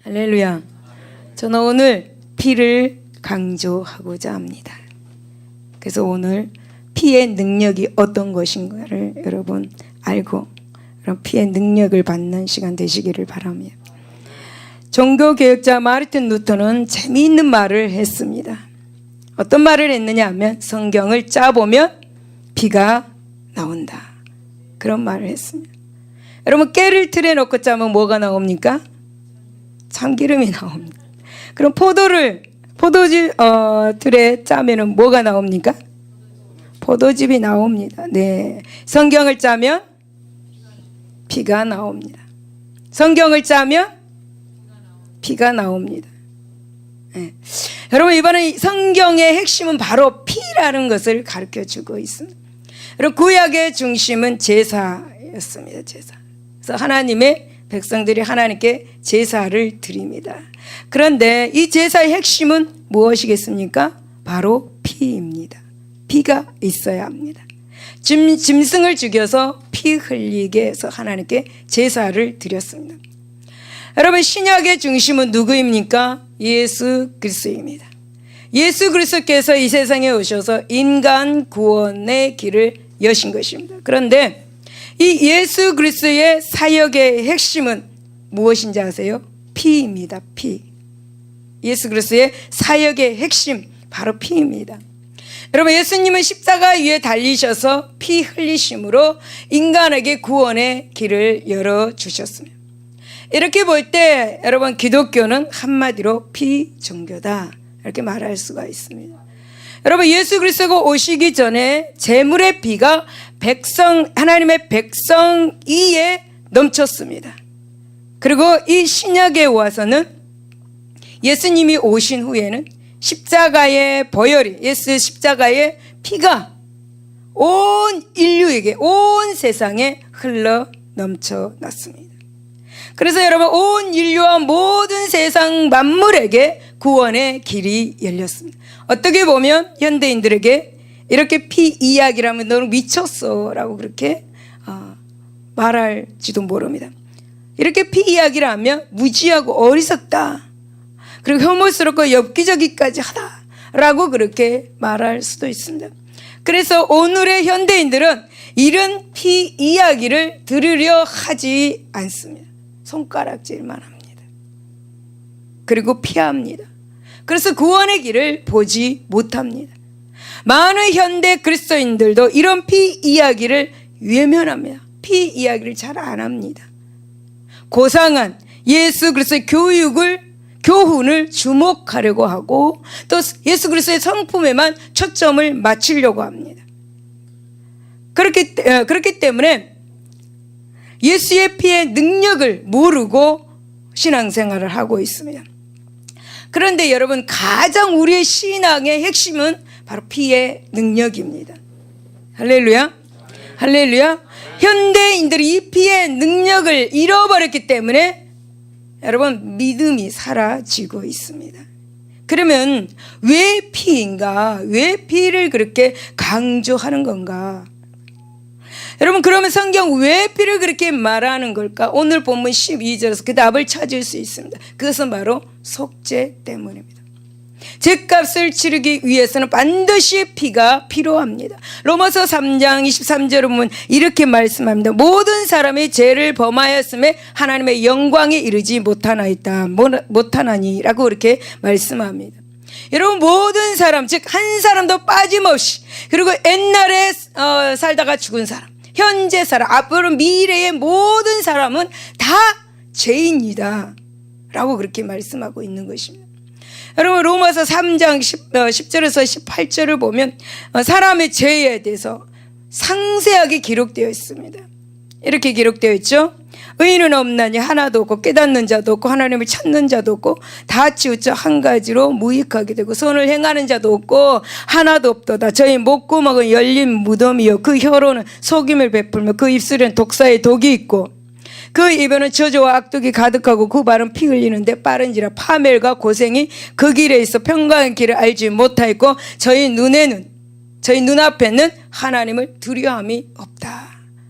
할렐루야. 저는 오늘 피를 강조하고자 합니다. 그래서 오늘 피의 능력이 어떤 것인가를 여러분 알고 그런 피의 능력을 받는 시간 되시기를 바랍니다. 종교개혁자 마르틴 루터는 재미있는 말을 했습니다. 어떤 말을 했느냐 하면 성경을 짜보면 피가 나온다. 그런 말을 했습니다. 여러분 깨를 틀에 넣고 짜면 뭐가 나옵니까? 참기름이 나옵니다. 그럼 포도즙 틀에 짜면은 뭐가 나옵니까? 포도즙이 나옵니다. 네, 성경을 짜면 피가 나옵니다. 성경을 짜면 피가 나옵니다. 네. 여러분 이번에 성경의 핵심은 바로 피라는 것을 가르쳐주고 있습니다. 여러분 구약의 중심은 제사였습니다. 제사. 그래서 하나님의 백성들이 하나님께 제사를 드립니다. 그런데 이 제사의 핵심은 무엇이겠습니까? 바로 피입니다. 피가 있어야 합니다. 짐승을 죽여서 피 흘리게 해서 하나님께 제사를 드렸습니다. 여러분 신약의 중심은 누구입니까? 예수 그리스도입니다. 예수 그리스도께서 이 세상에 오셔서 인간 구원의 길을 여신 것입니다. 그런데 이 예수 그리스도의 사역의 핵심은 무엇인지 아세요? 피입니다. 피. 예수 그리스도의 사역의 핵심 바로 피입니다. 여러분 예수님은 십자가 위에 달리셔서 피 흘리심으로 인간에게 구원의 길을 열어주셨습니다. 이렇게 볼 때 여러분 기독교는 한마디로 피종교다 이렇게 말할 수가 있습니다. 여러분 예수 그리스도가 오시기 전에 제물의 피가 하나님의 백성 이에 넘쳤습니다. 그리고 이 신약에 와서는 예수님이 오신 후에는 십자가의 보혈이 예수 십자가의 피가 온 인류에게 온 세상에 흘러 넘쳐났습니다. 그래서 여러분 온 인류와 모든 세상 만물에게 구원의 길이 열렸습니다. 어떻게 보면 현대인들에게 이렇게 피 이야기라면 너는 미쳤어 라고 그렇게 말할지도 모릅니다. 이렇게 피 이야기를 하면 무지하고 어리석다 그리고 혐오스럽고 엽기적이까지 하다 라고 그렇게 말할 수도 있습니다. 그래서 오늘의 현대인들은 이런 피 이야기를 들으려 하지 않습니다. 손가락질만 합니다. 그리고 피합니다. 그래서 구원의 길을 보지 못합니다. 많은 현대 그리스도인들도 이런 피 이야기를 외면합니다. 피 이야기를 잘 안 합니다. 고상한 예수 그리스도의 교훈을 주목하려고 하고 또 예수 그리스도의 성품에만 초점을 맞추려고 합니다. 그렇기 때문에 예수의 피의 능력을 모르고 신앙생활을 하고 있습니다. 그런데 여러분 가장 우리의 신앙의 핵심은 바로 피의 능력입니다. 할렐루야. 할렐루야. 현대인들이 이 피의 능력을 잃어버렸기 때문에 여러분 믿음이 사라지고 있습니다. 그러면 왜 피인가? 왜 피를 그렇게 강조하는 건가? 여러분 그러면 성경 왜 피를 그렇게 말하는 걸까? 오늘 본문 12절에서 그 답을 찾을 수 있습니다. 그것은 바로 속죄 때문입니다. 죄값을 치르기 위해서는 반드시 피가 필요합니다. 로마서 3장 23절을 보면 이렇게 말씀합니다. 모든 사람이 죄를 범하였음에 하나님의 영광에 이르지 못하나니 라고 이렇게 말씀합니다. 여러분 모든 사람 즉 한 사람도 빠짐없이 그리고 옛날에 살다가 죽은 사람 현재 사람 앞으로 미래의 모든 사람은 다 죄인이다 라고 그렇게 말씀하고 있는 것입니다. 여러분 로마서 3장 10절에서 18절을 보면 사람의 죄에 대해서 상세하게 기록되어 있습니다. 이렇게 기록되어 있죠. 의인은 없나니 하나도 없고 깨닫는 자도 없고 하나님을 찾는 자도 없고 다 치우쳐 한 가지로 무익하게 되고 선을 행하는 자도 없고 하나도 없도다. 저희 목구멍은 열린 무덤이요 그 혀로는 속임을 베풀며 그 입술에는 독사의 독이 있고 그 입에는 저주와 악독이 가득하고 그 발은 피 흘리는데 빠른지라 파멸과 고생이 그 길에 있어 평강의 길을 알지 못하였고 저희 눈앞에는 하나님을 두려움이 없다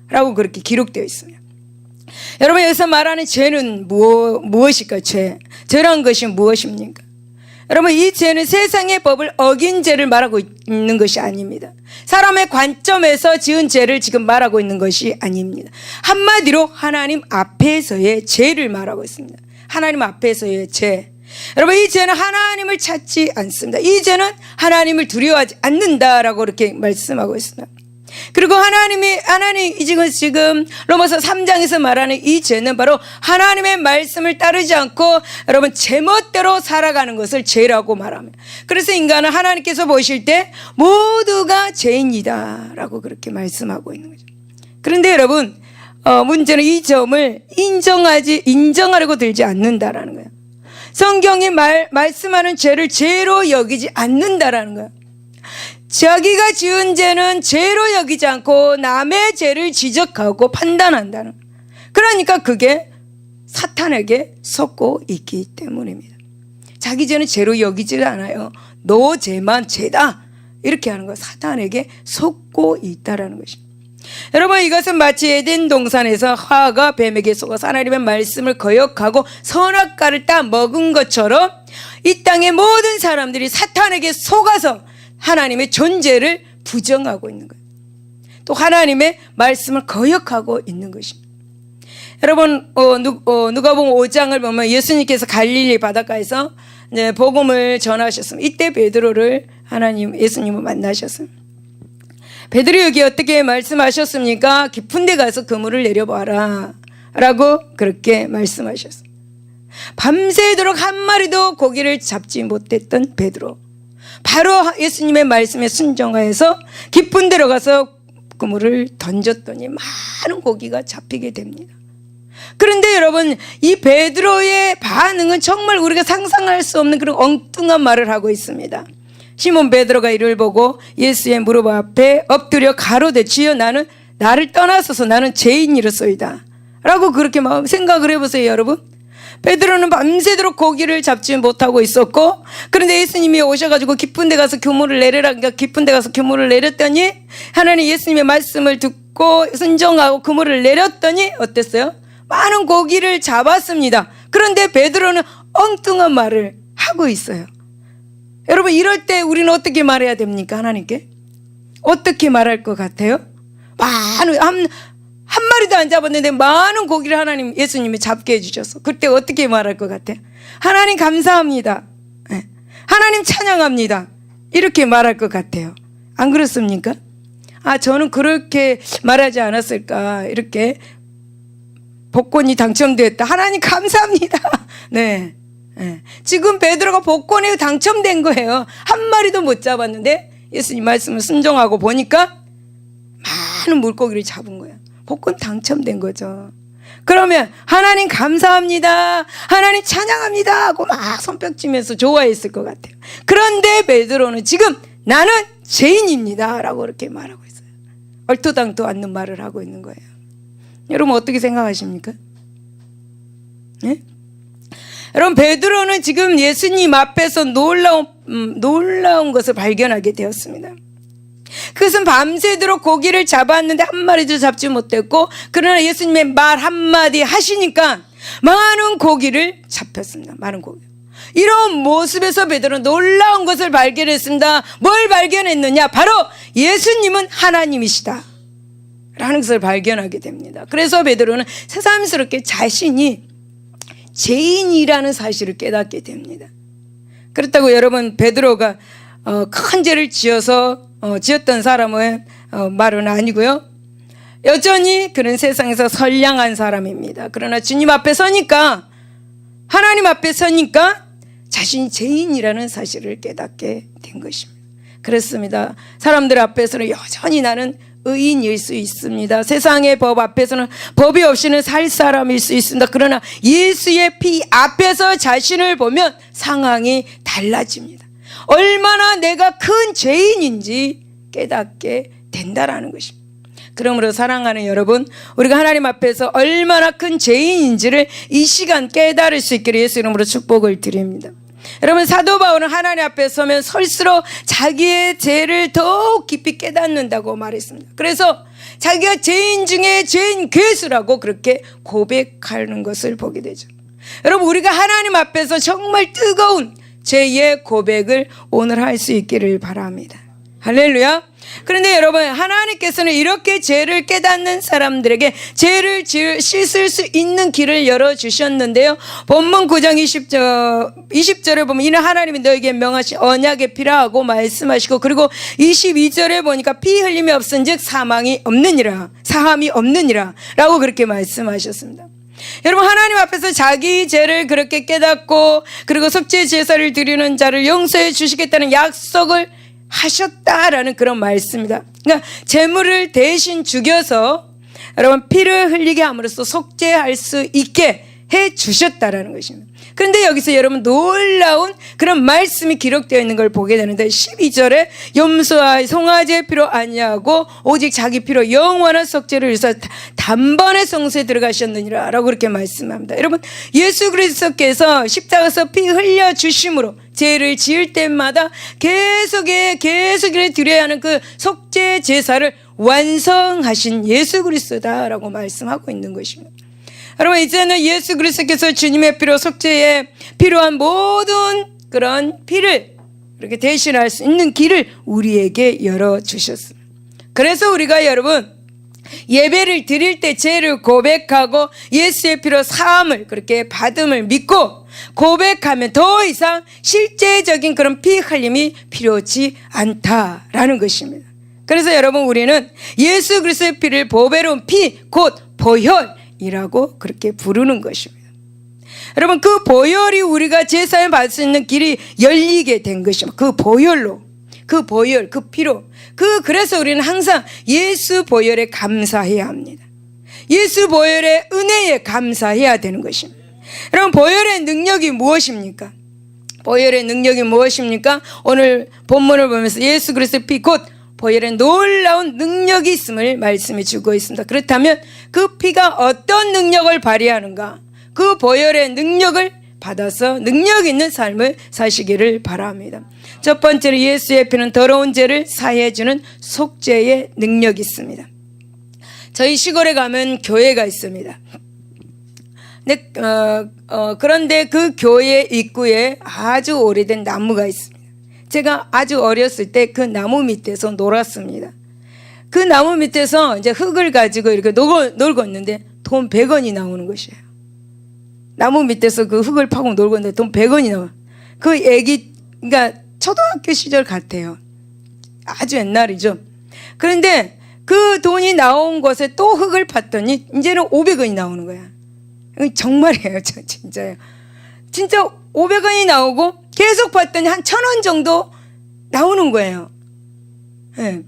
라고 그렇게 기록되어 있습니다. 여러분 여기서 말하는 죄는 무엇일까? 죄란 것이 무엇입니까? 여러분 이 죄는 세상의 법을 어긴 죄를 말하고 있는 것이 아닙니다. 사람의 관점에서 지은 죄를 지금 말하고 있는 것이 아닙니다. 한마디로 하나님 앞에서의 죄를 말하고 있습니다. 하나님 앞에서의 죄. 여러분 이 죄는 하나님을 찾지 않습니다. 이 죄는 하나님을 두려워하지 않는다라고 이렇게 말씀하고 있습니다. 그리고 하나님 지금 로마서 3장에서 말하는 이 죄는 바로 하나님의 말씀을 따르지 않고 여러분 제멋대로 살아가는 것을 죄라고 말합니다. 그래서 인간은 하나님께서 보실 때 모두가 죄인이다라고 그렇게 말씀하고 있는 거죠. 그런데 여러분 문제는 이 점을 인정하려고 들지 않는다라는 거예요. 성경이 말씀하는 죄를 죄로 여기지 않는다라는 거예요. 자기가 지은 죄는 죄로 여기지 않고 남의 죄를 지적하고 판단한다는 거예요. 그러니까 그게 사탄에게 속고 있기 때문입니다. 자기 죄는 죄로 여기지 않아요. 너 죄만 죄다 이렇게 하는 거예요. 사탄에게 속고 있다라는 것입니다. 여러분 이것은 마치 에덴 동산에서 하와가 뱀에게 속아서 하나님의 말씀을 거역하고 선악과를 따 먹은 것처럼 이 땅의 모든 사람들이 사탄에게 속아서 하나님의 존재를 부정하고 있는 거예요. 또 하나님의 말씀을 거역하고 있는 것입니다. 여러분 누가복음 5장을 보면 예수님께서 갈릴리 바닷가에서 복음을 전하셨습니다. 이때 베드로를 예수님을 만나셨습니다. 베드로 여기 어떻게 말씀하셨습니까? 깊은 데 가서 그물을 내려봐라 라고 그렇게 말씀하셨습니다. 밤새도록 한 마리도 고기를 잡지 못했던 베드로, 바로 예수님의 말씀에 순종하여서 깊은 데로 가서 그물을 던졌더니 많은 고기가 잡히게 됩니다. 그런데 여러분 이 베드로의 반응은 정말 우리가 상상할 수 없는 그런 엉뚱한 말을 하고 있습니다. 시몬 베드로가 이를 보고 예수의 무릎 앞에 엎드려 가로되 주여 나를 떠나소서 나는 죄인이로소이다 라고 그렇게 생각을 해보세요. 여러분 베드로는 밤새도록 고기를 잡지 못하고 있었고, 그런데 예수님이 오셔가지고 깊은 데 가서 그물을 내려라, 그러니까 깊은 데 가서 그물을 내렸더니 하나님 예수님의 말씀을 듣고 순종하고 그물을 내렸더니 어땠어요? 많은 고기를 잡았습니다. 그런데 베드로는 엉뚱한 말을 하고 있어요. 여러분 이럴 때 우리는 어떻게 말해야 됩니까? 하나님께 어떻게 말할 것 같아요? 한 마리도 안 잡았는데 많은 고기를 예수님이 잡게 해주셔서 그때 어떻게 말할 것 같아요? 하나님 감사합니다. 하나님 찬양합니다. 이렇게 말할 것 같아요. 안 그렇습니까? 저는 그렇게 말하지 않았을까. 이렇게 복권이 당첨됐다. 하나님 감사합니다. 네. 지금 베드로가 복권에 당첨된 거예요. 한 마리도 못 잡았는데 예수님 말씀을 순종하고 보니까 많은 물고기를 잡은 거예요. 복권 당첨된 거죠. 그러면 하나님 감사합니다, 하나님 찬양합니다 하고 막 손뼉치면서 좋아했을 것 같아요. 그런데 베드로는 지금 나는 죄인입니다 라고 이렇게 말하고 있어요. 얼토당토 않는 말을 하고 있는 거예요. 여러분 어떻게 생각하십니까? 네? 여러분 베드로는 지금 예수님 앞에서 놀라운 것을 발견하게 되었습니다. 그것은 밤새도록 고기를 잡았는데 한 마리도 잡지 못했고, 그러나 예수님의 말 한마디 하시니까 많은 고기를 잡혔습니다. 많은 고기. 이런 모습에서 베드로는 놀라운 것을 발견했습니다. 뭘 발견했느냐? 바로 예수님은 하나님이시다 라는 것을 발견하게 됩니다. 그래서 베드로는 새삼스럽게 자신이 죄인이라는 사실을 깨닫게 됩니다. 그렇다고 여러분 베드로가 큰 죄를 지었던 사람의 말은 아니고요. 여전히 그는 세상에서 선량한 사람입니다. 그러나 주님 앞에 서니까, 하나님 앞에 서니까 자신이 죄인이라는 사실을 깨닫게 된 것입니다. 그렇습니다. 사람들 앞에서는 여전히 나는 의인일 수 있습니다. 세상의 법 앞에서는 법이 없이는 살 사람일 수 있습니다. 그러나 예수의 피 앞에서 자신을 보면 상황이 달라집니다. 얼마나 내가 큰 죄인인지 깨닫게 된다라는 것입니다. 그러므로 사랑하는 여러분, 우리가 하나님 앞에서 얼마나 큰 죄인인지를 이 시간 깨달을 수 있기를 예수 이름으로 축복을 드립니다. 여러분, 사도 바울은 하나님 앞에 서면 설수록 자기의 죄를 더욱 깊이 깨닫는다고 말했습니다. 그래서 자기가 죄인 중에 죄인 괴수라고 그렇게 고백하는 것을 보게 되죠. 여러분, 우리가 하나님 앞에서 정말 뜨거운 죄의 고백을 오늘 할 수 있기를 바랍니다. 할렐루야. 그런데 여러분, 하나님께서는 이렇게 죄를 깨닫는 사람들에게 죄를 씻을 수 있는 길을 열어주셨는데요. 본문 9장 20절에 보면 이는 하나님이 너에게 명하신 언약의 피라 하고 말씀하시고, 그리고 22절에 보니까 피 흘림이 없은즉 사함이 없느니라 라고 그렇게 말씀하셨습니다. 여러분, 하나님 앞에서 자기 죄를 그렇게 깨닫고 그리고 속죄 제사를 드리는 자를 용서해 주시겠다는 약속을 하셨다라는 그런 말씀입니다. 그러니까 제물을 대신 죽여서 여러분 피를 흘리게 함으로써 속죄할 수 있게 해 주셨다라는 것입니다. 그런데 여기서 여러분 놀라운 그런 말씀이 기록되어 있는 걸 보게 되는데 12절에 염소와 송아지의 피로 아니하고 오직 자기 피로 영원한 속죄를 위해서 단번에 성소에 들어가셨느니라 라고 그렇게 말씀합니다. 여러분, 예수 그리스도께서 십자가에서 피 흘려 주심으로 죄를 지을 때마다 계속에 드려야 하는 그 속죄 제사를 완성하신 예수 그리스도다라고 말씀하고 있는 것입니다. 여러분, 이제는 예수 그리스도께서 주님의 피로 속죄에 필요한 모든 그런 피를 이렇게 대신할 수 있는 길을 우리에게 열어주셨습니다. 그래서 우리가 여러분 예배를 드릴 때 죄를 고백하고 예수의 피로 사함을 그렇게 받음을 믿고 고백하면 더 이상 실제적인 그런 피 흘림이 필요치 않다라는 것입니다. 그래서 여러분, 우리는 예수 그리스도의 피를 보배로운 피, 곧 보혈이라고 그렇게 부르는 것입니다. 여러분, 그 보혈이 우리가 제사에 받을 수 있는 길이 열리게 된 것입니다. 그 보혈로, 그 보혈, 그 피로. 그래서 우리는 항상 예수 보혈에 감사해야 합니다. 예수 보혈의 은혜에 감사해야 되는 것입니다. 여러분, 보혈의 능력이 무엇입니까? 보혈의 능력이 무엇입니까? 오늘 본문을 보면서 예수 그리스도의 피, 곧 보혈의 놀라운 능력이 있음을 말씀해 주고 있습니다. 그렇다면 그 피가 어떤 능력을 발휘하는가? 그 보혈의 능력을 받아서 능력 있는 삶을 사시기를 바랍니다. 첫 번째로 예수의 피는 더러운 죄를 사해 주는 속죄의 능력이 있습니다. 저희 시골에 가면 교회가 있습니다. 그런데 그 교회 입구에 아주 오래된 나무가 있습니다. 제가 아주 어렸을 때 그 나무 밑에서 놀았습니다. 그 나무 밑에서 이제 흙을 가지고 이렇게 놀고 있는데 돈 100원이 나오는 것이에요. 나무 밑에서 그 흙을 파고 놀고 있는데 돈 100원이 나와. 그 그러니까 초등학교 시절 같아요. 아주 옛날이죠. 그런데 그 돈이 나온 곳에 또 흙을 팠더니 이제는 500원이 나오는 거야. 정말이에요. 진짜요. 진짜 500원이 나오고 계속 봤더니 한 1,000원 정도 나오는 거예요. 네.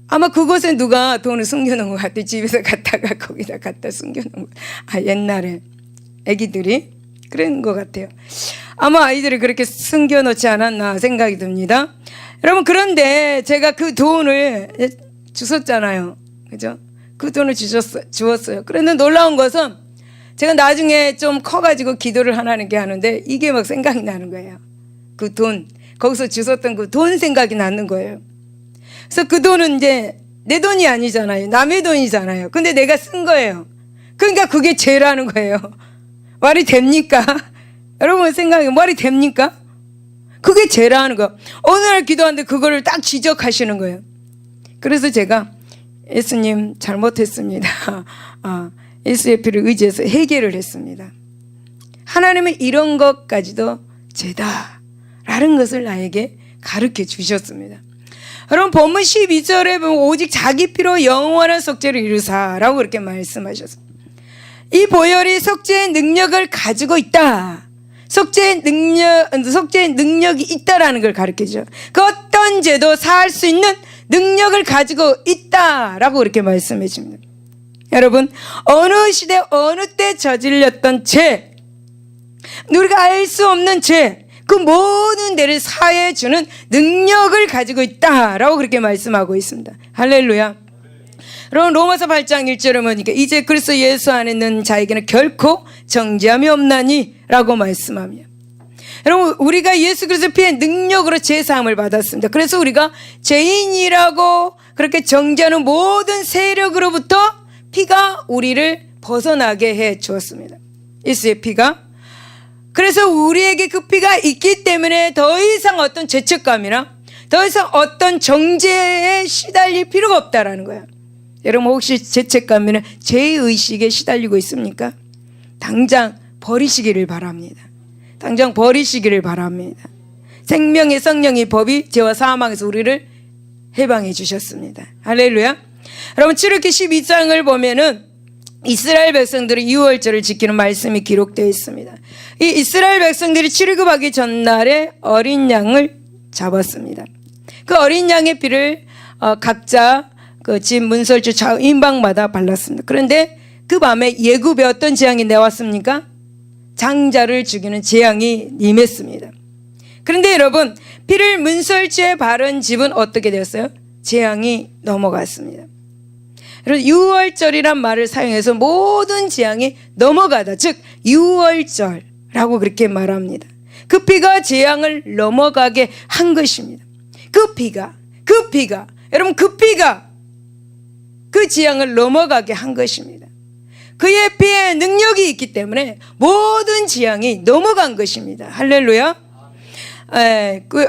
아마 그곳에 누가 돈을 숨겨놓은 것 같아요. 집에서 갔다가 거기다 갖다 숨겨놓은 거. 옛날에 애기들이 그런 것 같아요. 아마 아이들이 그렇게 숨겨놓지 않았나 생각이 듭니다. 여러분, 그런데 제가 그 돈을 주웠잖아요. 그죠? 그 돈을 주었어요. 그런데 놀라운 것은 제가 나중에 좀 커가지고 기도를 하나님께 하는데 이게 막 생각이 나는 거예요. 그 돈, 거기서 주웠던 그 돈 생각이 나는 거예요. 그래서 그 돈은 이제 내 돈이 아니잖아요. 남의 돈이잖아요. 근데 내가 쓴 거예요. 그러니까 그게 죄라는 거예요. 말이 됩니까? 여러분 생각해, 말이 됩니까? 그게 죄라는 거. 어느 날 기도하는데 그거를 딱 지적하시는 거예요. 그래서 제가 예수님 잘못했습니다. 예수의 피를 의지해서 해결을 했습니다. 하나님은 이런 것까지도 죄다라는 것을 나에게 가르쳐 주셨습니다. 여러분, 본문 12절에 보면 오직 자기 피로 영원한 속죄를 이루사라고 그렇게 말씀하셨습니다. 이 보혈이 속죄의 능력을 가지고 있다. 속죄의 능력이 있다라는 걸 가르쳐주죠. 그 어떤 죄도 사할 수 있는 능력을 가지고 있다라고 그렇게 말씀해 줍니다. 여러분, 어느 시대 어느 때 저질렀던 죄, 우리가 알 수 없는 죄, 그 모든 죄를 사해 주는 능력을 가지고 있다라고 그렇게 말씀하고 있습니다. 할렐루야. 여러분, 로마서 8장 1절에 보니까 이제 그리스도 예수 안에 있는 자에게는 결코 정죄함이 없나니 라고 말씀하며, 여러분, 우리가 예수 그리스도 피의 능력으로 제사함을 받았습니다. 그래서 우리가 죄인이라고 그렇게 정죄하는 모든 세력으로부터 피가 우리를 벗어나게 해 주었습니다. 예수의 피가. 그래서 우리에게 그 피가 있기 때문에 더 이상 어떤 죄책감이나 더 이상 어떤 정죄에 시달릴 필요가 없다라는 거예요. 여러분, 혹시 죄책감이나 죄의식에 시달리고 있습니까? 당장 버리시기를 바랍니다. 당장 버리시기를 바랍니다. 생명의 성령의 법이 죄와 사망에서 우리를 해방해 주셨습니다. 할렐루야. 여러분, 출애굽기 12장을 보면은 이스라엘 백성들이 유월절을 지키는 말씀이 기록되어 있습니다. 이 이스라엘 백성들이 출애굽하기 전날에 어린 양을 잡았습니다. 그 어린 양의 피를 각자 그 집 문설주 좌우인방마다 발랐습니다. 그런데 그 밤에 예굽에 어떤 재앙이 내왔습니까? 장자를 죽이는 재앙이 임했습니다. 그런데 여러분, 피를 문설주에 바른 집은 어떻게 되었어요? 재앙이 넘어갔습니다. 여러분, 유월절이란 말을 사용해서 모든 재앙이 넘어가다, 즉 유월절라고 그렇게 말합니다. 그 피가 재앙을 넘어가게 한 것입니다. 그 피가 여러분, 그 피가 그 재앙을 넘어가게 한 것입니다. 그의 피에 능력이 있기 때문에 모든 재앙이 넘어간 것입니다. 할렐루야.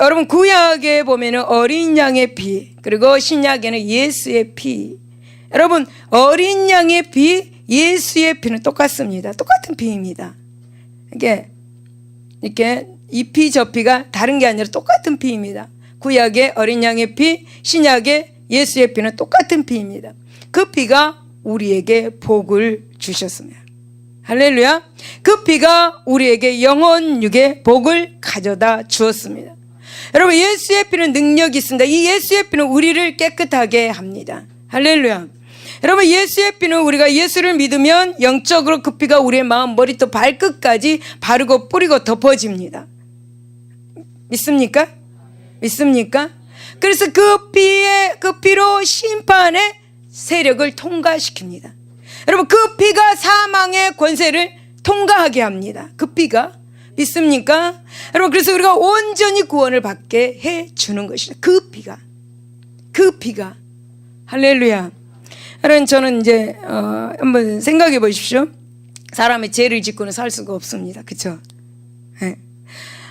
여러분, 구약에 보면은 어린 양의 피, 그리고 신약에는 예수의 피. 여러분, 어린 양의 피, 예수의 피는 똑같습니다. 똑같은 피입니다. 이렇게 이 피 저 피가 다른 게 아니라 똑같은 피입니다. 구약의 어린 양의 피, 신약의 예수의 피는 똑같은 피입니다. 그 피가 우리에게 복을 주셨습니다. 할렐루야. 그 피가 우리에게 영혼육의 복을 가져다 주었습니다. 여러분, 예수의 피는 능력이 있습니다. 이 예수의 피는 우리를 깨끗하게 합니다. 할렐루야. 여러분, 예수의 피는 우리가 예수를 믿으면 영적으로 그 피가 우리의 마음, 머리부터 발끝까지 바르고 뿌리고 덮어집니다. 믿습니까? 믿습니까? 그래서 그 피로 심판의 세력을 통과시킵니다. 여러분, 그 피가 사망의 권세를 통과하게 합니다. 그 피가. 믿습니까? 여러분, 그래서 우리가 온전히 구원을 받게 해주는 것이다. 그 피가. 할렐루야. 여러분, 저는 이제 한번 생각해 보십시오. 사람이 죄를 짓고는 살 수가 없습니다. 그렇죠? 네.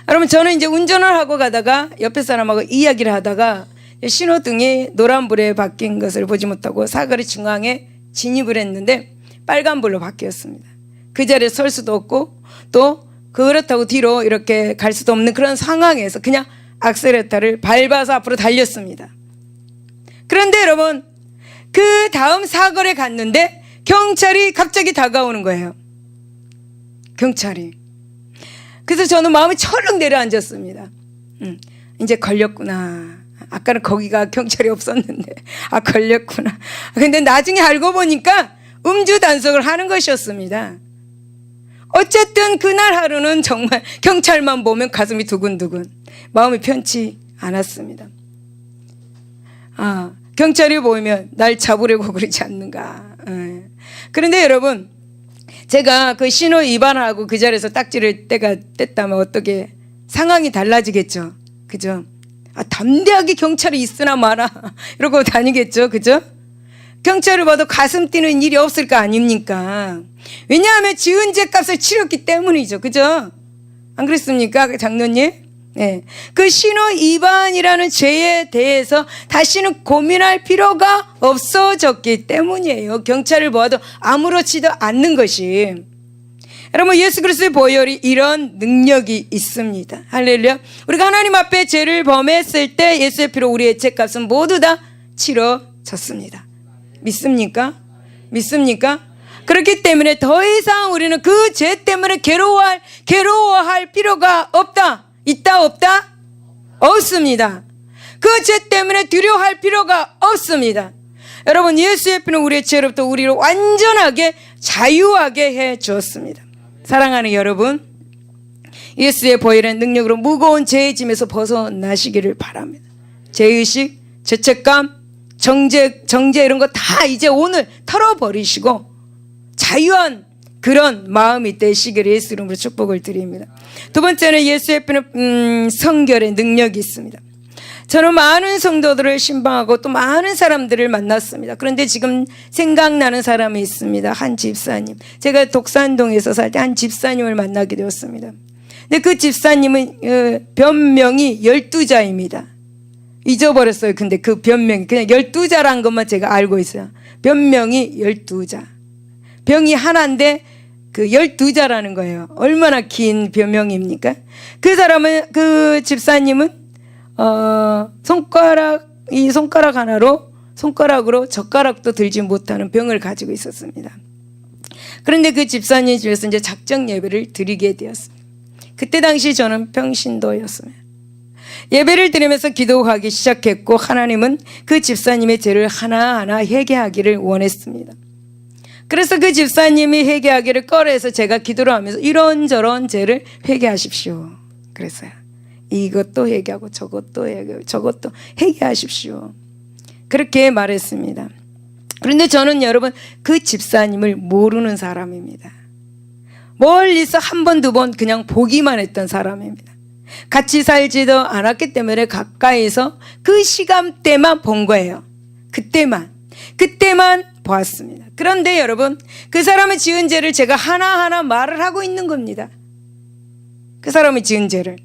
여러분, 저는 이제 운전을 하고 가다가 옆에 사람하고 이야기를 하다가 신호등이 노란불에 바뀐 것을 보지 못하고 사거리 중앙에 진입을 했는데 빨간불로 바뀌었습니다. 그 자리에 설 수도 없고 또 그렇다고 뒤로 이렇게 갈 수도 없는 그런 상황에서 그냥 악셀레터를 밟아서 앞으로 달렸습니다. 그런데 여러분, 그 다음 사거리에 갔는데 경찰이 갑자기 다가오는 거예요. 경찰이. 그래서 저는 마음이 철렁 내려앉았습니다. 이제 걸렸구나. 아까는 거기가 경찰이 없었는데 걸렸구나. 근데 나중에 알고 보니까 음주 단속을 하는 것이었습니다. 어쨌든 그날 하루는 정말 경찰만 보면 가슴이 두근두근, 마음이 편치 않았습니다. 경찰이 보이면 날 잡으려고 그러지 않는가. 그런데 여러분, 제가 그 신호 위반하고 그 자리에서 딱지를 때가 뗐다면 어떻게 상황이 달라지겠죠. 그죠? 담대하게 경찰이 있으나 마라 이러고 다니겠죠. 그죠? 경찰을 봐도 가슴 뛰는 일이 없을 거 아닙니까? 왜냐하면 지은 죄값을 치렀기 때문이죠. 그죠? 안 그랬습니까, 장로님? 네. 그 신호 위반이라는 죄에 대해서 다시는 고민할 필요가 없어졌기 때문이에요. 경찰을 보아도 아무렇지도 않는 것이. 여러분, 예수 그리스도의 보혈이 이런 능력이 있습니다. 할렐루야. 우리가 하나님 앞에 죄를 범했을 때 예수의 피로 우리의 죄값은 모두 다 치러졌습니다. 믿습니까? 믿습니까? 그렇기 때문에 더 이상 우리는 그 죄 때문에 괴로워할 필요가 없다. 있다 없다? 없습니다. 그 죄 때문에 두려워할 필요가 없습니다. 여러분, 예수의 피는 우리의 죄로부터 우리를 완전하게 자유하게 해 주었습니다. 사랑하는 여러분, 예수의 보혈의 능력으로 무거운 죄의 짐에서 벗어나시기를 바랍니다. 죄의식, 죄책감, 정죄 이런 거 다 이제 오늘 털어버리시고 자유한 그런 마음이 되시기를 예수 이름으로 축복을 드립니다. 두 번째는 예수의 피는 성결의 능력이 있습니다. 저는 많은 성도들을 신방하고 또 많은 사람들을 만났습니다. 그런데 지금 생각나는 사람이 있습니다. 한 집사님. 제가 독산동에서 살 때 한 집사님을 만나게 되었습니다. 근데 그 집사님은 변명이 12자입니다. 잊어버렸어요. 근데 그 변명이 그냥 12자라는 것만 제가 알고 있어요. 변명이 12자. 병이 하나인데 그 12자라는 거예요. 얼마나 긴 변명입니까? 그 사람은, 그 집사님은 손가락 손가락으로 젓가락도 들지 못하는 병을 가지고 있었습니다. 그런데 그 집사님 집에서 이제 작정 예배를 드리게 되었습니다. 그때 당시 저는 평신도였습니다. 예배를 드리면서 기도하기 시작했고, 하나님은 그 집사님의 죄를 하나하나 회개하기를 원했습니다. 그래서 그 집사님이 회개하기를 꺼려해서 제가 기도를 하면서 이런저런 죄를 회개하십시오. 그랬어요. 이것도 회개하고 저것도 회개하고 저것도 회개하십시오. 그렇게 말했습니다. 그런데 저는 여러분 그 집사님을 모르는 사람입니다. 멀리서 한 번, 두 번 그냥 보기만 했던 사람입니다. 같이 살지도 않았기 때문에 가까이서 그 시간대만 본 거예요. 그때만 보았습니다. 그런데 여러분 그 사람의 지은 죄를 제가 하나하나 말을 하고 있는 겁니다. 그 사람의 지은 죄를.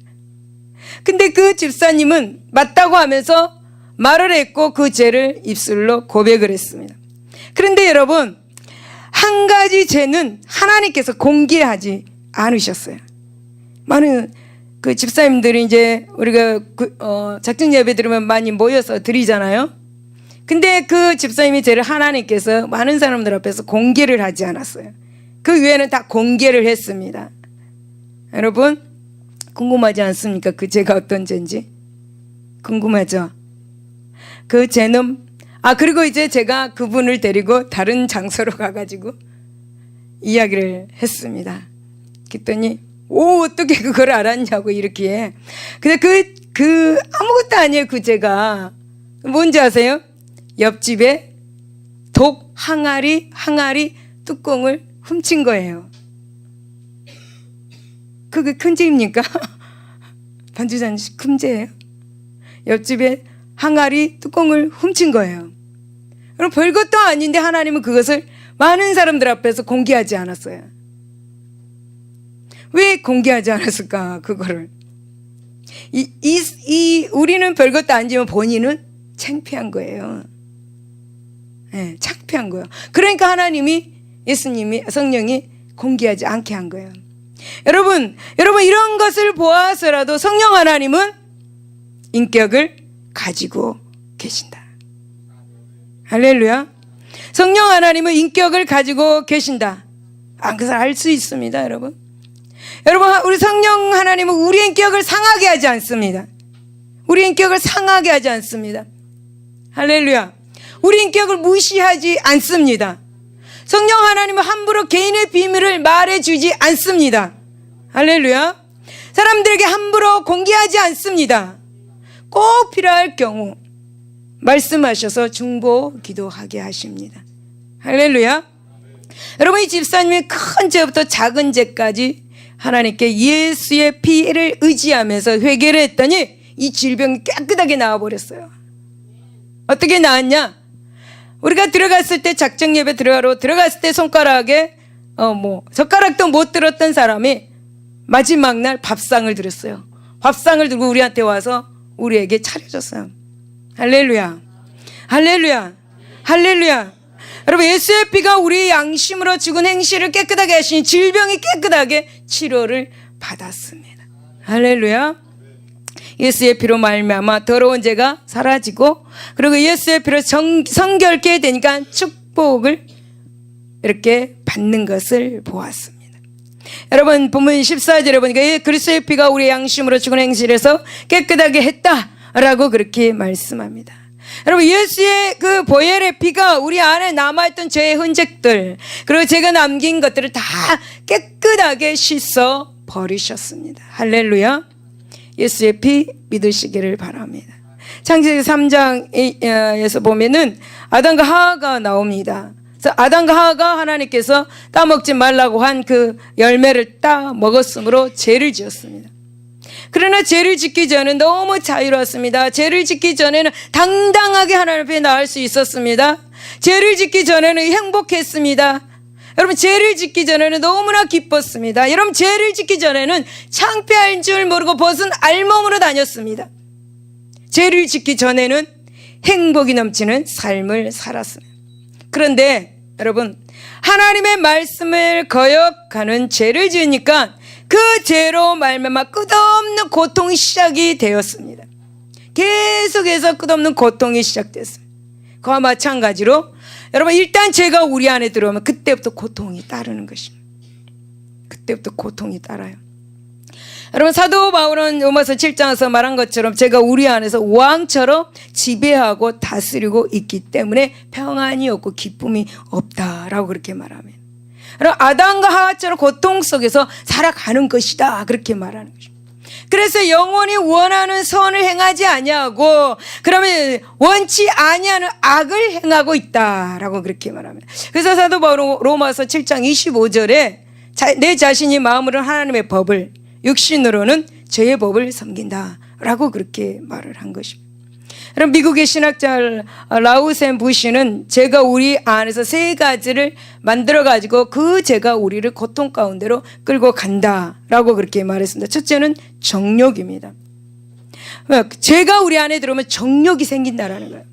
근데 그 집사님은 맞다고 하면서 말을 했고 그 죄를 입술로 고백을 했습니다. 그런데 여러분 한 가지 죄는 하나님께서 공개하지 않으셨어요. 많은 그 집사님들이 이제 우리가 작정 예배 드리면 많이 모여서 드리잖아요. 근데 그 집사님이 죄를 하나님께서 많은 사람들 앞에서 공개를 하지 않았어요. 그 외에는 다 공개를 했습니다. 여러분 궁금하지 않습니까? 그 죄가 어떤 죄인지 궁금하죠? 그 죄는 그리고 이제 제가 그분을 데리고 다른 장소로 가가지고 이야기를 했습니다. 그랬더니 어떻게 그걸 알았냐고 이렇게. 근데 그 아무것도 아니에요. 그 죄가 뭔지 아세요? 옆집에 독 항아리 뚜껑을 훔친 거예요. 그게 큰 죄입니까? 반주자님 큰 죄예요. 옆집에 항아리 뚜껑을 훔친 거예요. 그럼 별것도 아닌데 하나님은 그것을 많은 사람들 앞에서 공개하지 않았어요. 왜 공개하지 않았을까? 그거를 우리는 별것도 아니지만 본인은 창피한 거예요. 네, 창피한 거예요. 그러니까 하나님이 예수님이 성령이 공개하지 않게 한 거예요. 여러분 이런 것을 보아서라도 성령 하나님은 인격을 가지고 계신다. 할렐루야. 성령 하나님은 인격을 가지고 계신다. 그것을 알 수 있습니다. 여러분 우리 성령 하나님은 우리 인격을 상하게 하지 않습니다. 우리 인격을 상하게 하지 않습니다. 할렐루야. 우리 인격을 무시하지 않습니다. 성령 하나님은 함부로 개인의 비밀을 말해주지 않습니다. 할렐루야. 사람들에게 함부로 공개하지 않습니다. 꼭 필요할 경우 말씀하셔서 중보 기도하게 하십니다. 할렐루야. 여러분 이 집사님이 큰 죄부터 작은 죄까지 하나님께 예수의 피를 의지하면서 회개를 했더니 이 질병이 깨끗하게 나와버렸어요. 어떻게 나았냐? 우리가 들어갔을 때 작정 예배 들어갔을 때 손가락에 젓가락도 못 들었던 사람이 마지막 날 밥상을 들었어요. 밥상을 들고 우리한테 와서 우리에게 차려줬어요. 할렐루야. 할렐루야. 할렐루야. 여러분 예수의 피가 우리의 양심으로 죽은 행실을 깨끗하게 하시니 질병이 깨끗하게 치료를 받았습니다. 할렐루야. 예수의 피로 말미암아 더러운 죄가 사라지고 그리고 예수의 피로 성결케 되니까 축복을 이렇게 받는 것을 보았습니다. 여러분 본문 14절에 보니까 그리스도의 피가 우리의 양심으로 죽은 행실에서 깨끗하게 했다라고 그렇게 말씀합니다. 여러분 예수의 그 보혈의 피가 우리 안에 남아있던 죄의 흔적들 그리고 제가 남긴 것들을 다 깨끗하게 씻어 버리셨습니다. 할렐루야. 예수의 피 믿으시기를 바랍니다. 창세기 3장에서 보면은 아담과 하와가 나옵니다. 그래서 아담과 하와가 하나님께서 따먹지 말라고 한 그 열매를 따 먹었으므로 죄를 지었습니다. 그러나 죄를 짓기 전에 너무 자유로웠습니다. 죄를 짓기 전에는 당당하게 하나님 앞에 나올 수 있었습니다. 죄를 짓기 전에는 행복했습니다. 여러분, 죄를 짓기 전에는 너무나 기뻤습니다. 여러분, 죄를 짓기 전에는 창피할 줄 모르고 벗은 알몸으로 다녔습니다. 죄를 짓기 전에는 행복이 넘치는 삶을 살았습니다. 그런데 여러분, 하나님의 말씀을 거역하는 죄를 지으니까 그 죄로 말미암아 끝없는 고통이 시작이 되었습니다. 계속해서 끝없는 고통이 시작됐어요. 그와 마찬가지로 여러분, 일단 죄가 우리 안에 들어오면 그때부터 고통이 따르는 것입니다. 그때부터 고통이 따라요. 여러분, 사도 바울은 로마서 7장에서 말한 것처럼 죄가 우리 안에서 왕처럼 지배하고 다스리고 있기 때문에 평안이 없고 기쁨이 없다라고 그렇게 말합니다. 여러분, 아담과 하와처럼 고통 속에서 살아가는 것이다, 그렇게 말하는 것입니다. 그래서 영원히 원하는 선을 행하지 아니하고 그러면 원치 아니하는 악을 행하고 있다라고 그렇게 말합니다. 그래서 사도 바울은 로마서 7장 25절에 내 자신이 마음으로 하나님의 법을, 육신으로는 죄의 법을 섬긴다라고 그렇게 말을 한 것입니다. 여러분, 미국의 신학자 라우센 부시는 죄가 우리 안에서 세 가지를 만들어가지고 그 죄가 우리를 고통 가운데로 끌고 간다라고 그렇게 말했습니다. 첫째는 정욕입니다. 죄가 우리 안에 들어오면 정욕이 생긴다라는 거예요.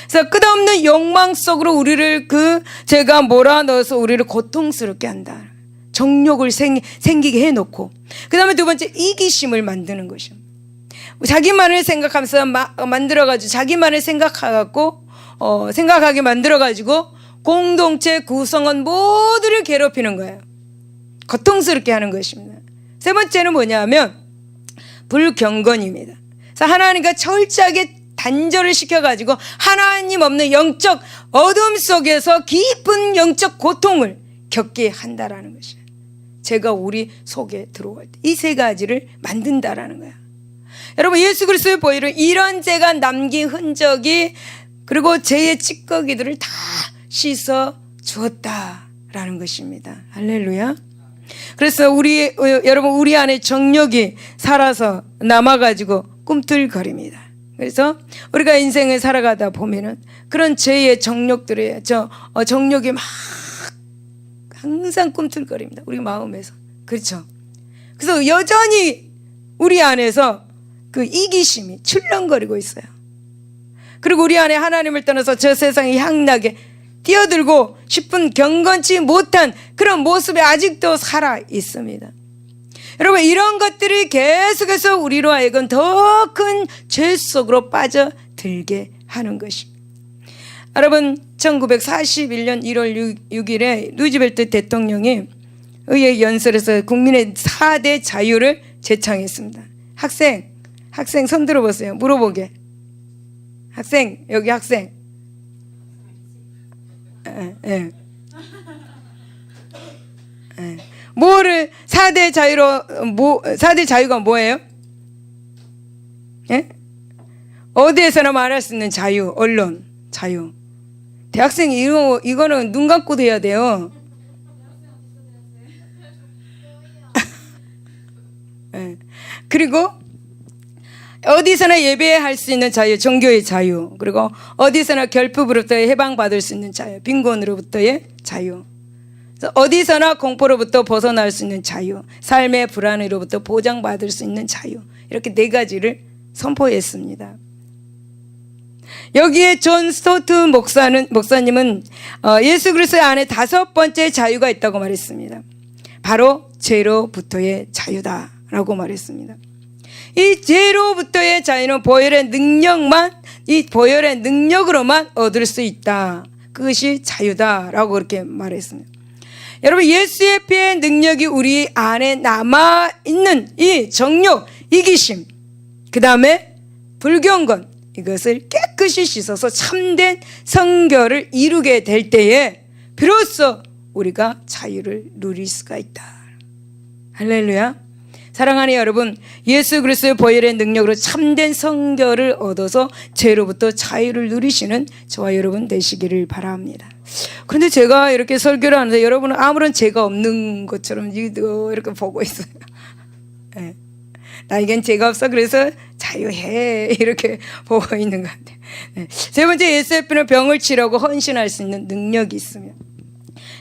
그래서 끝없는 욕망 속으로 우리를 그 죄가 몰아넣어서 우리를 고통스럽게 한다. 정욕을 생기게 해놓고, 그 다음에 두 번째, 이기심을 만드는 것입니다. 자기만을 생각하면서 만들어가지고 자기만을 생각하게 만들어가지고 공동체 구성원 모두를 괴롭히는 거예요. 고통스럽게 하는 것입니다. 세 번째는 뭐냐면 불경건입니다. 그래서 하나님과 철저하게 단절을 시켜가지고 하나님 없는 영적 어둠 속에서 깊은 영적 고통을 겪게 한다라는 것이에요. 죄가 우리 속에 들어올 때 이 세 가지를 만든다라는 거야. 여러분, 예수 그리스도의 보혈은 이런 죄가 남긴 흔적이, 그리고 죄의 찌꺼기들을 다 씻어 주었다라는 것입니다. 할렐루야. 그래서 여러분, 우리 안에 정욕이 살아서 남아가지고 꿈틀거립니다. 그래서 우리가 인생을 살아가다 보면은 그런 죄의 정욕들의 정욕이 막 항상 꿈틀거립니다. 우리 마음에서. 그렇죠. 그래서 여전히 우리 안에서 그 이기심이 출렁거리고 있어요. 그리고 우리 안에 하나님을 떠나서 저 세상에 향락에 뛰어들고 싶은 경건치 못한 그런 모습에 아직도 살아 있습니다. 여러분, 이런 것들이 계속해서 우리로 하여금 더 큰 죄 속으로 빠져들게 하는 것입니다. 여러분, 1941년 1월 6일에 루즈벨트 대통령이 의회 연설에서 국민의 4대 자유를 제창했습니다. 학생 손 들어보세요. 물어보게. 학생, 여기 학생. 뭐를 4대 자유로 4대 자유가 뭐예요? 예? 어디에서나 말할 수 있는 자유, 언론 자유. 대학생이 이거는 눈 감고도 해야 돼요. 예. 그리고 어디서나 예배할 수 있는 자유, 종교의 자유, 그리고 어디서나 결핍으로부터 해방받을 수 있는 자유, 빈곤으로부터의 자유, 어디서나 공포로부터 벗어날 수 있는 자유, 삶의 불안으로부터 보장받을 수 있는 자유, 이렇게 네 가지를 선포했습니다. 여기에 존 스토트 목사님은 예수 그리스도 안에 5번째 자유가 있다고 말했습니다. 바로 죄로부터의 자유다라고 말했습니다. 이 죄로부터의 자유는 이 보혈의 능력으로만 얻을 수 있다. 그것이 자유다라고 그렇게 말했습니다. 여러분, 예수의 피의 능력이 우리 안에 남아있는 이 정욕, 이기심, 그 다음에 불경건, 이것을 깨끗이 씻어서 참된 성결을 이루게 될 때에 비로소 우리가 자유를 누릴 수가 있다. 할렐루야. 사랑하는 여러분, 예수 그리스도의 보혈의 능력으로 참된 성결을 얻어서 죄로부터 자유를 누리시는 저와 여러분 되시기를 바랍니다. 그런데 제가 이렇게 설교를 하는데 여러분은 아무런 죄가 없는 것처럼 이렇게 보고 있어요. 네. 나에겐 죄가 없어 그래서 자유해 이렇게 보고 있는 것 같아요. 네. 세 번째, 예수님은 병을 치료하고 헌신할 수 있는 능력이 있으며.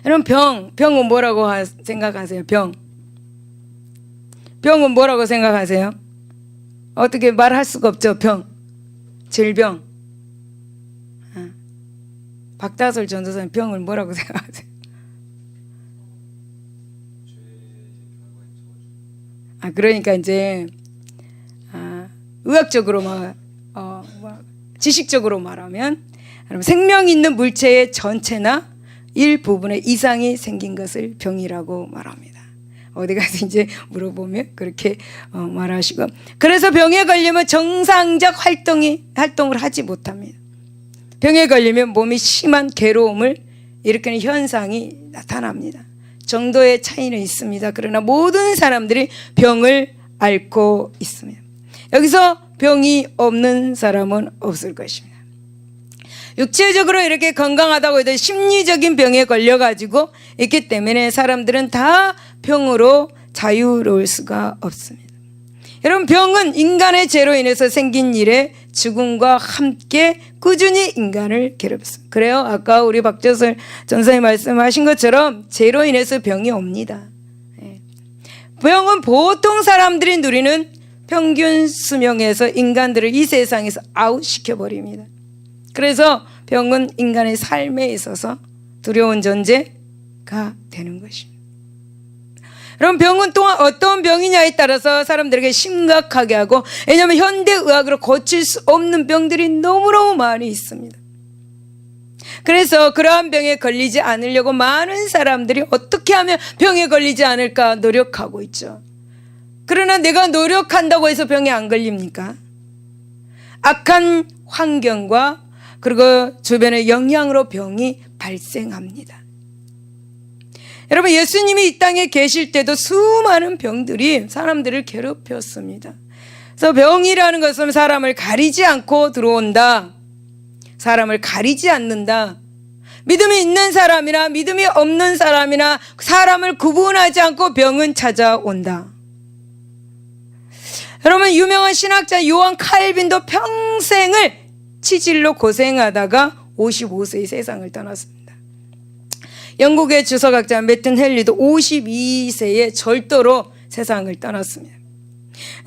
여러분 병은 뭐라고 생각하세요? 병은 뭐라고 생각하세요? 어떻게 말할 수가 없죠. 질병. 박다솔 전도사님 병을 뭐라고 생각하세요? 그러니까 이제 의학적으로 지식적으로 말하면 생명 있는 물체의 전체나 일부분에 이상이 생긴 것을 병이라고 말합니다. 어디 가서 이제 물어보면 그렇게 말하시고, 그래서 병에 걸리면 정상적 활동을 하지 못합니다. 병에 걸리면 몸이 심한 괴로움을 일으키는 현상이 나타납니다. 정도의 차이는 있습니다. 그러나 모든 사람들이 병을 앓고 있습니다. 여기서 병이 없는 사람은 없을 것입니다. 육체적으로 이렇게 건강하다고 해도 심리적인 병에 걸려가지고 있기 때문에 사람들은 다 병으로 자유로울 수가 없습니다. 여러분, 병은 인간의 죄로 인해서 생긴 일에 죽음과 함께 꾸준히 인간을 괴롭습니다. 그래요, 아까 우리 박재설 전사님 말씀하신 것처럼 죄로 인해서 병이 옵니다. 병은 보통 사람들이 누리는 평균 수명에서 인간들을 이 세상에서 아웃시켜버립니다. 그래서 병은 인간의 삶에 있어서 두려운 존재가 되는 것입니다. 그럼 병은 또한 어떤 병이냐에 따라서 사람들에게 심각하게 하고, 왜냐하면 현대의학으로 고칠 수 없는 병들이 너무너무 많이 있습니다. 그래서 그러한 병에 걸리지 않으려고 많은 사람들이 어떻게 하면 병에 걸리지 않을까 노력하고 있죠. 그러나 내가 노력한다고 해서 병에 안 걸립니까? 악한 환경과 그리고 주변의 영향으로 병이 발생합니다. 여러분, 예수님이 이 땅에 계실 때도 수많은 병들이 사람들을 괴롭혔습니다. 그래서 병이라는 것은 사람을 가리지 않고 들어온다. 사람을 가리지 않는다. 믿음이 있는 사람이나 믿음이 없는 사람이나 사람을 구분하지 않고 병은 찾아온다. 여러분, 유명한 신학자 요한 칼빈도 평생을 치질로 고생하다가 55세에 세상을 떠났습니다. 영국의 주석학자 매튼 헨리도 52세에 절도로 세상을 떠났습니다.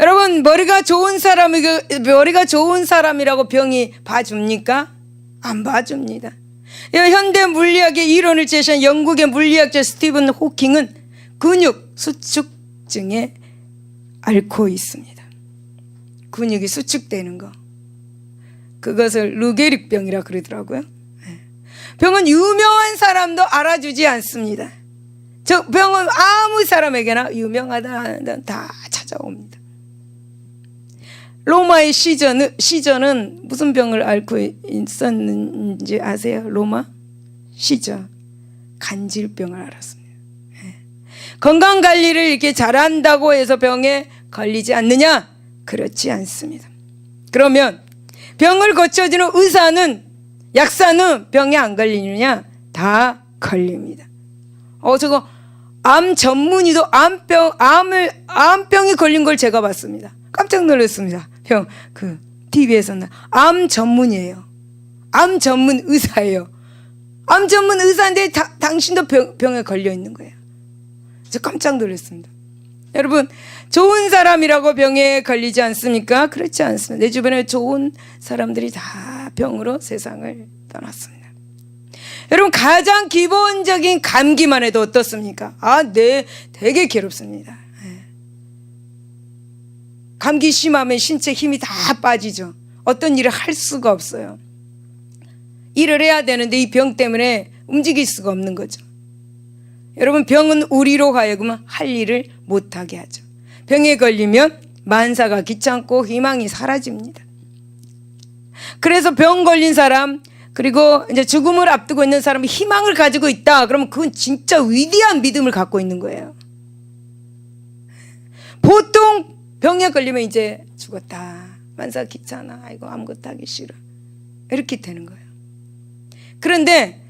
여러분, 머리가 좋은 사람이라고 병이 봐줍니까? 안 봐줍니다. 현대 물리학의 이론을 제시한 영국의 물리학자 스티븐 호킹은 근육 수축증에 앓고 있습니다. 근육이 수축되는 거, 그것을 르게릭병이라 그러더라고요. 병은 유명한 사람도 알아주지 않습니다. 저 병은 아무 사람에게나 유명하다 다 찾아옵니다. 로마의 시저는 무슨 병을 앓고 있었는지 아세요? 로마 시저 간질병을 앓았습니다. 건강관리를 이렇게 잘한다고 해서 병에 걸리지 않느냐? 그렇지 않습니다. 그러면 병을 고쳐주는 약사는 병에 안 걸리느냐? 다 걸립니다. 저거 암 전문의도 암병이 걸린 걸 제가 봤습니다. 깜짝 놀랐습니다. TV에서는 암 전문이에요. 암 전문 의사예요. 암 전문 의사인데 당신도 병에 걸려 있는 거예요. 저 깜짝 놀랐습니다. 여러분, 좋은 사람이라고 병에 걸리지 않습니까? 그렇지 않습니다. 내 주변에 좋은 사람들이 다 병으로 세상을 떠났습니다. 여러분, 가장 기본적인 감기만 해도 어떻습니까? 네, 되게 괴롭습니다. 감기 심하면 신체 힘이 다 빠지죠. 어떤 일을 할 수가 없어요. 일을 해야 되는데 이 병 때문에 움직일 수가 없는 거죠. 여러분, 병은 우리로 하여금 할 일을 못하게 하죠. 병에 걸리면 만사가 귀찮고 희망이 사라집니다. 그래서 병 걸린 사람, 그리고 이제 죽음을 앞두고 있는 사람이 희망을 가지고 있다. 그러면 그건 진짜 위대한 믿음을 갖고 있는 거예요. 보통 병에 걸리면 이제 죽었다. 만사 귀찮아. 아이고, 아무것도 하기 싫어. 이렇게 되는 거예요. 그런데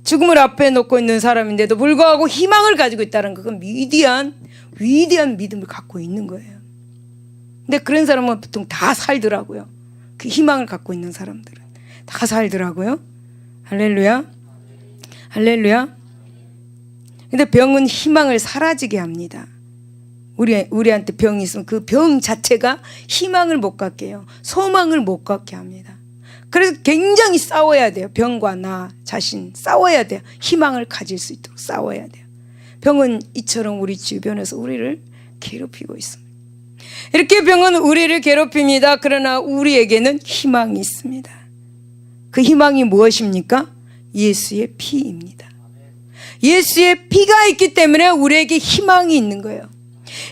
죽음을 앞에 놓고 있는 사람인데도 불구하고 희망을 가지고 있다는 그건 위대한 믿음을 갖고 있는 거예요. 근데 그런 사람은 보통 다 살더라고요. 그 희망을 갖고 있는 사람들은 다 살더라고요. 할렐루야. 할렐루야. 근데 병은 희망을 사라지게 합니다. 우리한테 병이 있으면 그 병 자체가 희망을 못 갖게 해요. 소망을 못 갖게 합니다. 그래서 굉장히 싸워야 돼요. 병과 나 자신 싸워야 돼요. 희망을 가질 수 있도록 싸워야 돼요. 병은 이처럼 우리 주변에서 우리를 괴롭히고 있습니다. 이렇게 병은 우리를 괴롭힙니다. 그러나 우리에게는 희망이 있습니다. 그 희망이 무엇입니까? 예수의 피입니다. 예수의 피가 있기 때문에 우리에게 희망이 있는 거예요.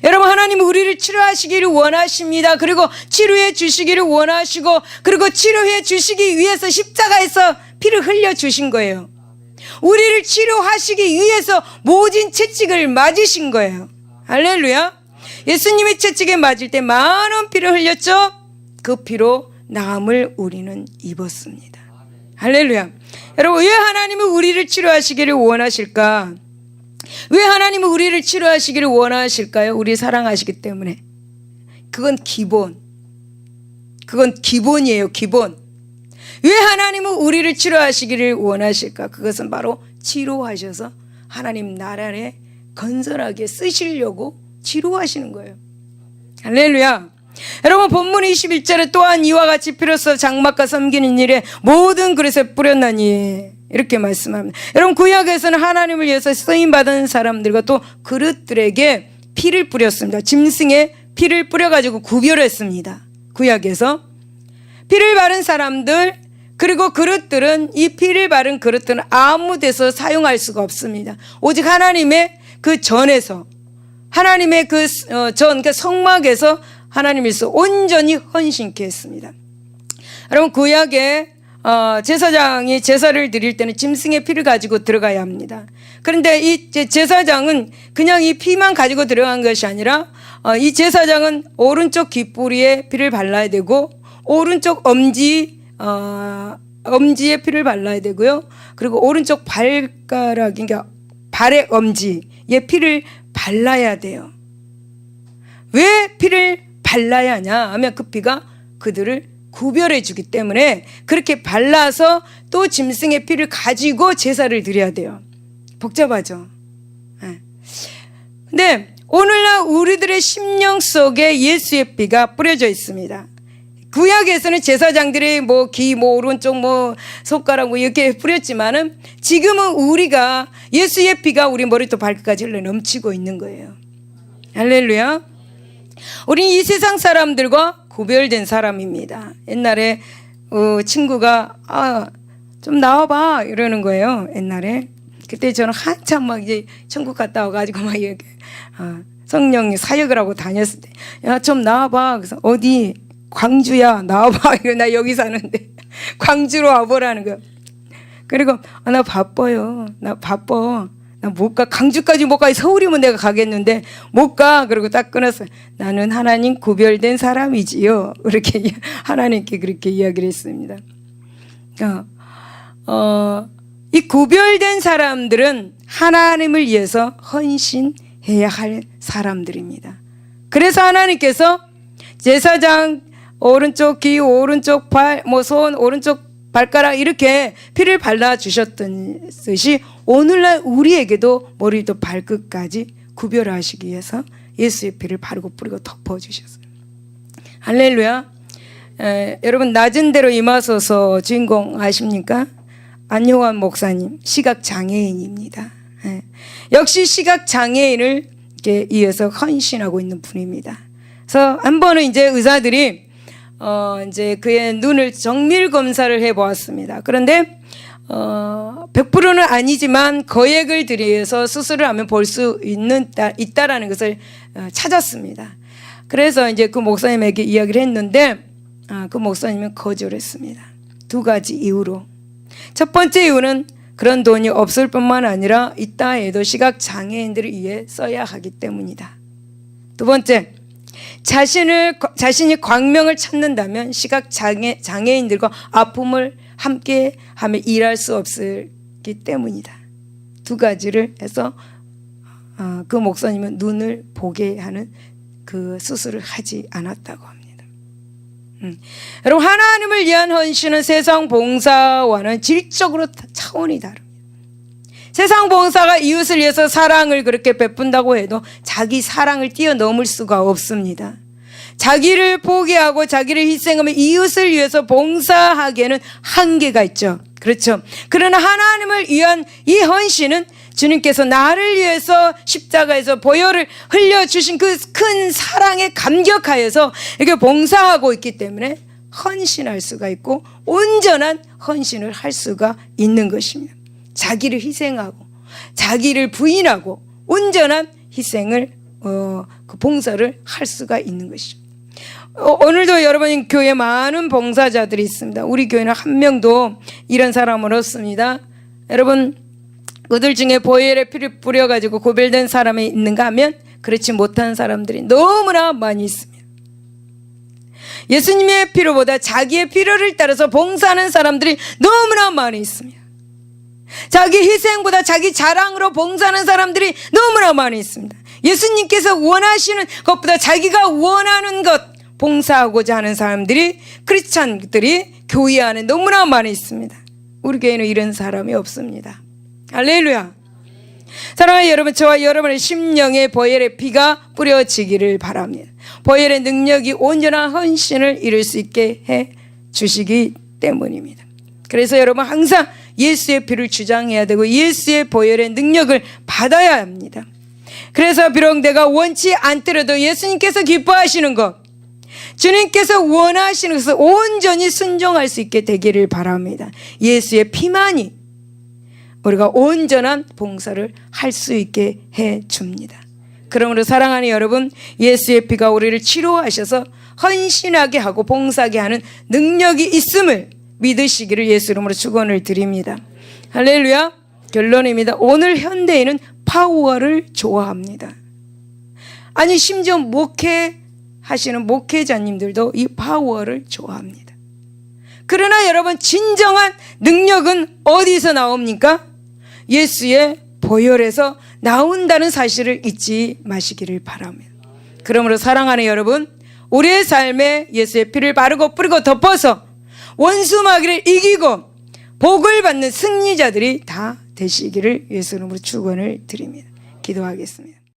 여러분, 하나님은 우리를 치료하시기를 원하십니다. 그리고 치료해 주시기를 원하시고, 그리고 치료해 주시기 위해서 십자가에서 피를 흘려 주신 거예요. 우리를 치료하시기 위해서 모진 채찍을 맞으신 거예요. 할렐루야. 예수님의 채찍에 맞을 때 많은 피를 흘렸죠. 그 피로 나음을 우리는 입었습니다. 할렐루야. 여러분, 왜 하나님은 우리를 치료하시기를 원하실까? 왜 하나님은 우리를 치료하시기를 원하실까요? 우리 사랑하시기 때문에. 그건 기본이에요. 기본. 왜 하나님은 우리를 치료하시기를 원하실까? 그것은 바로 치료하셔서 하나님 나라에 건설하게 쓰시려고 치료하시는 거예요. 할렐루야. 여러분, 본문 21절에 또한 이와 같이 피로써 장막과 섬기는 일에 모든 그릇에 뿌렸나니 이렇게 말씀합니다. 여러분, 구약에서는 하나님을 위해서 쓰임받은 사람들과 또 그릇들에게 피를 뿌렸습니다. 짐승에 피를 뿌려가지고 구별했습니다. 구약에서 피를 바른 사람들 그리고 그릇들은, 이 피를 바른 그릇들은 아무 데서 사용할 수가 없습니다. 오직 하나님의 그 전에서, 하나님의 그 그러니까 성막에서 하나님께서 온전히 헌신케 했습니다. 여러분, 구약에 제사장이 제사를 드릴 때는 짐승의 피를 가지고 들어가야 합니다. 그런데 이 제사장은 그냥 이 피만 가지고 들어간 것이 아니라 이 제사장은 오른쪽 귓부리에 피를 발라야 되고, 오른쪽 엄지에 피를 발라야 되고요. 그리고 오른쪽 발가락, 그러니까 발의 엄지에 피를 발라야 돼요. 왜 피를 발라야 하냐 하면 그 피가 그들을 구별해 주기 때문에 그렇게 발라서 또 짐승의 피를 가지고 제사를 드려야 돼요. 복잡하죠. 근데 오늘날 우리들의 심령 속에 예수의 피가 뿌려져 있습니다. 구약에서는 제사장들이 귀 오른쪽 손가락 이렇게 뿌렸지만은 지금은 우리가 예수의 피가 우리 머리부터 발끝까지 흘러 넘치고 있는 거예요. 할렐루야. 우리는 이 세상 사람들과 구별된 사람입니다. 옛날에 친구가 좀 나와봐 이러는 거예요. 옛날에. 그때 저는 한참 이제 천국 갔다 와가지고 이렇게 성령 사역을 하고 다녔을 때, 야, 좀 나와봐. 그래서 어디? 광주야, 나와봐. 나 여기 사는데 광주로 와보라는 거야. 그리고 나 바빠요. 나 바빠. 나 못 가. 광주까지 못 가. 서울이면 내가 가겠는데 못 가. 그리고 딱 끊었어요. 나는 하나님 구별된 사람이지요. 그렇게 하나님께 그렇게 이야기를 했습니다. 이 구별된 사람들은 하나님을 위해서 헌신해야 할 사람들입니다. 그래서 하나님께서 제사장 오른쪽 귀, 오른쪽 발, 손, 오른쪽 발가락 이렇게 피를 발라주셨듯이 오늘날 우리에게도 머리부터 발끝까지 구별하시기 위해서 예수의 피를 바르고 뿌리고 덮어주셨어요. 할렐루야. 여러분, 낮은 대로 임하소서 주인공 아십니까? 안효환 목사님, 시각장애인입니다. 역시 시각장애인을 이어서 헌신하고 있는 분입니다. 그래서 한 번은 이제 의사들이 이제 그의 눈을 정밀 검사를 해보았습니다. 그런데 100%는 아니지만 거액을 들여서 수술을 하면 볼 수 있다라는 것을 찾았습니다. 그래서 이제 그 목사님에게 이야기를 했는데 그 목사님은 거절했습니다. 두 가지 이유로. 첫 번째 이유는 그런 돈이 없을 뿐만 아니라 있다 해도 시각장애인들을 위해 써야 하기 때문이다. 두 번째, 자신이 광명을 찾는다면 시각장애인들과 아픔을 함께 하며 일할 수 없기 때문이다. 두 가지를 해서 그 목사님은 눈을 보게 하는 그 수술을 하지 않았다고 합니다. 여러분, 하나님을 위한 헌신은 세상 봉사와는 질적으로 차원이 다릅니다. 세상 봉사가 이웃을 위해서 사랑을 그렇게 베푼다고 해도 자기 사랑을 뛰어넘을 수가 없습니다. 자기를 포기하고 자기를 희생하며 이웃을 위해서 봉사하기에는 한계가 있죠. 그렇죠. 그러나 하나님을 위한 이 헌신은 주님께서 나를 위해서 십자가에서 보혈을 흘려주신 그 큰 사랑에 감격하여서 이렇게 봉사하고 있기 때문에 헌신할 수가 있고 온전한 헌신을 할 수가 있는 것입니다. 자기를 희생하고 자기를 부인하고 온전한 희생을 그 봉사를 할 수가 있는 것이죠. 오늘도 여러분 교회에 많은 봉사자들이 있습니다. 우리 교회는 한 명도 이런 사람은 없습니다. 여러분, 그들 중에 보혈의 피를 뿌려가지고 구별된 사람이 있는가 하면 그렇지 못한 사람들이 너무나 많이 있습니다. 예수님의 피로보다 자기의 필요를 따라서 봉사하는 사람들이 너무나 많이 있습니다. 자기 희생보다 자기 자랑으로 봉사하는 사람들이 너무나 많이 있습니다. 예수님께서 원하시는 것보다 자기가 원하는 것 봉사하고자 하는 사람들이, 크리스찬들이 교회 안에 너무나 많이 있습니다. 우리 교회는 이런 사람이 없습니다. 할렐루야. 사랑하는 여러분, 저와 여러분의 심령에 보혈의 피가 뿌려지기를 바랍니다. 보혈의 능력이 온전한 헌신을 이룰 수 있게 해 주시기 때문입니다. 그래서 여러분 항상 예수의 피를 주장해야 되고 예수의 보혈의 능력을 받아야 합니다. 그래서 비록 내가 원치 않더라도 예수님께서 기뻐하시는 것, 주님께서 원하시는 것을 온전히 순종할 수 있게 되기를 바랍니다. 예수의 피만이 우리가 온전한 봉사를 할 수 있게 해줍니다. 그러므로 사랑하는 여러분, 예수의 피가 우리를 치료하셔서 헌신하게 하고 봉사하게 하는 능력이 있음을 믿으시기를 예수 이름으로 축원을 드립니다. 할렐루야. 결론입니다. 오늘 현대인은 파워를 좋아합니다. 아니 심지어 목회하시는 목회자님들도 이 파워를 좋아합니다. 그러나 여러분, 진정한 능력은 어디서 나옵니까? 예수의 보혈에서 나온다는 사실을 잊지 마시기를 바랍니다. 그러므로 사랑하는 여러분, 우리의 삶에 예수의 피를 바르고 뿌리고 덮어서 원수 마귀를 이기고 복을 받는 승리자들이 다 되시기를 예수 이름으로 축원을 드립니다. 기도하겠습니다.